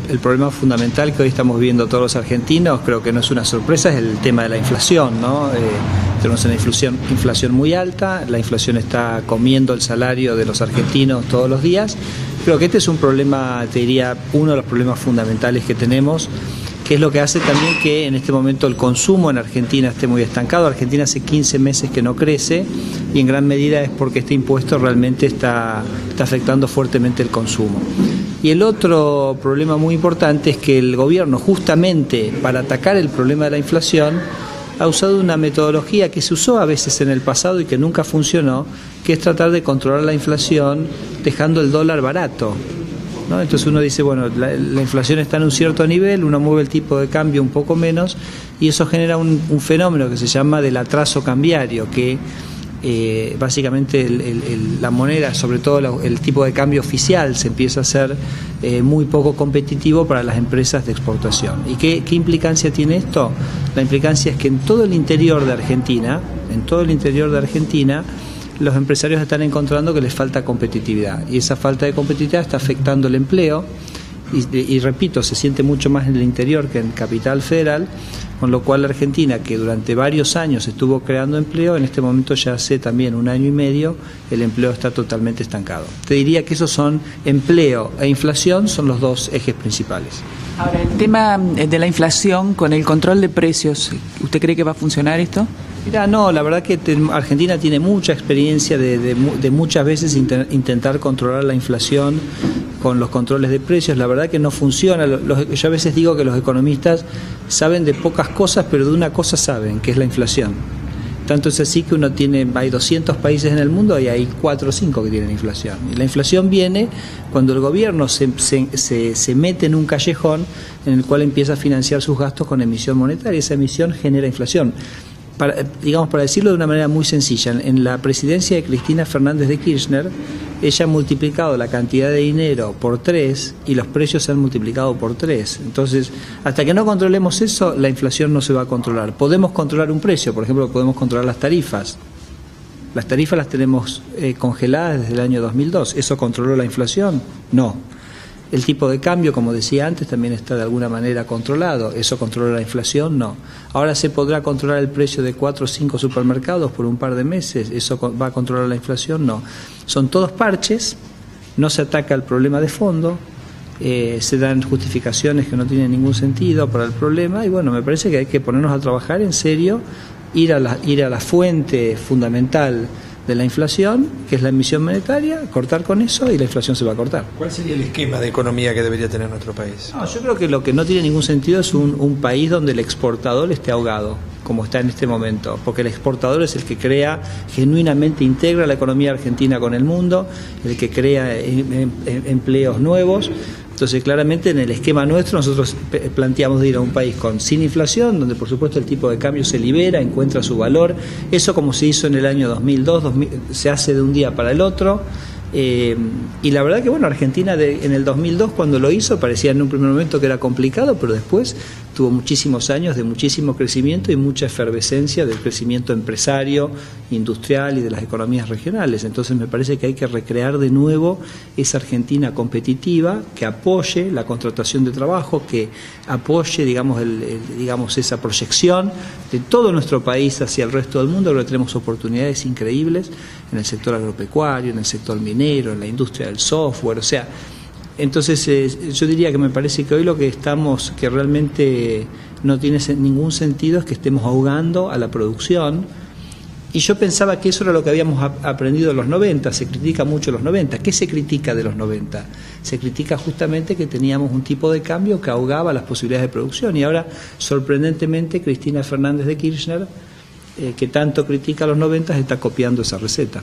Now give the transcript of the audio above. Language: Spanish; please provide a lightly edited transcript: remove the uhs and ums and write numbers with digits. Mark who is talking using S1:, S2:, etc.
S1: el problema fundamental que hoy estamos viviendo todos los argentinos, creo que no es una sorpresa, es el tema de la inflación, ¿no? Tenemos una inflación muy alta, la inflación está comiendo el salario de los argentinos todos los días. Creo que este es un problema, te diría, uno de los problemas fundamentales que tenemos, que es lo que hace también que en este momento el consumo en Argentina esté muy estancado. Argentina hace 15 meses que no crece y en gran medida es porque este impuesto realmente está afectando fuertemente el consumo. Y el otro problema muy importante es que el gobierno, justamente para atacar el problema de la inflación, ha usado una metodología que se usó a veces en el pasado y que nunca funcionó, que es tratar de controlar la inflación dejando el dólar barato, ¿no? Entonces uno dice, bueno, la inflación está en un cierto nivel, uno mueve el tipo de cambio un poco menos y eso genera un fenómeno que se llama del atraso cambiario, que básicamente la moneda, sobre todo el tipo de cambio oficial, se empieza a hacer muy poco competitivo para las empresas de exportación. ¿Y qué implicancia tiene esto? La implicancia es que en todo el interior de Argentina, los empresarios están encontrando que les falta competitividad y esa falta de competitividad está afectando el empleo y repito, se siente mucho más en el interior que en Capital Federal, con lo cual Argentina, que durante varios años estuvo creando empleo, en este momento ya hace también 1 año y medio el empleo está totalmente estancado. Te diría que esos son empleo e inflación, son los dos ejes principales.
S2: Ahora, el tema de la inflación con el control de precios, ¿usted cree que va a funcionar esto?
S1: Mira, no, la verdad que Argentina tiene mucha experiencia de muchas veces intentar controlar la inflación con los controles de precios. La verdad que no funciona. Yo a veces digo que los economistas saben de pocas cosas, pero de una cosa saben, que es la inflación. Tanto es así que hay 200 países en el mundo y hay 4 o 5 que tienen inflación. Y la inflación viene cuando el gobierno se mete en un callejón en el cual empieza a financiar sus gastos con emisión monetaria. Esa emisión genera inflación. Para decirlo de una manera muy sencilla, en la presidencia de Cristina Fernández de Kirchner, ella ha multiplicado la cantidad de dinero por 3 y los precios se han multiplicado por 3. Entonces, hasta que no controlemos eso, la inflación no se va a controlar. Podemos controlar un precio, por ejemplo, podemos controlar las tarifas. Las tarifas las tenemos congeladas desde el año 2002. ¿Eso controló la inflación? No. El tipo de cambio, como decía antes, también está de alguna manera controlado. ¿Eso controla la inflación? No. Ahora se podrá controlar el precio de 4 o 5 supermercados por un par de meses. ¿Eso va a controlar la inflación? No. Son todos parches, no se ataca el problema de fondo, se dan justificaciones que no tienen ningún sentido para el problema y bueno, me parece que hay que ponernos a trabajar en serio, ir a la fuente fundamental de la inflación, que es la emisión monetaria, cortar con eso y la inflación se va a cortar.
S3: ¿Cuál sería el esquema de economía que debería tener nuestro país?
S1: No, yo creo que lo que no tiene ningún sentido es un país donde el exportador esté ahogado, como está en este momento, porque el exportador es el que crea, genuinamente integra la economía argentina con el mundo, el que crea empleos nuevos. Entonces, claramente en el esquema nuestro nosotros planteamos de ir a un país sin inflación, donde por supuesto el tipo de cambio se libera, encuentra su valor. Eso como se hizo en el año 2002, se hace de un día para el otro. Y la verdad que bueno, Argentina en el 2002 cuando lo hizo parecía en un primer momento que era complicado, pero después tuvo muchísimos años de muchísimo crecimiento y mucha efervescencia del crecimiento empresario, industrial y de las economías regionales. Entonces me parece que hay que recrear de nuevo esa Argentina competitiva que apoye la contratación de trabajo, que apoye digamos esa proyección de todo nuestro país hacia el resto del mundo, donde tenemos oportunidades increíbles en el sector agropecuario, en el sector minero, en la industria del software, o sea, entonces yo diría que me parece que hoy lo que que realmente no tiene ningún sentido es que estemos ahogando a la producción. Y yo pensaba que eso era lo que habíamos aprendido en los 90, se critica mucho los 90. ¿Qué se critica de los 90? Se critica justamente que teníamos un tipo de cambio que ahogaba las posibilidades de producción y ahora, sorprendentemente, Cristina Fernández de Kirchner, que tanto critica a los 90, está copiando esa receta.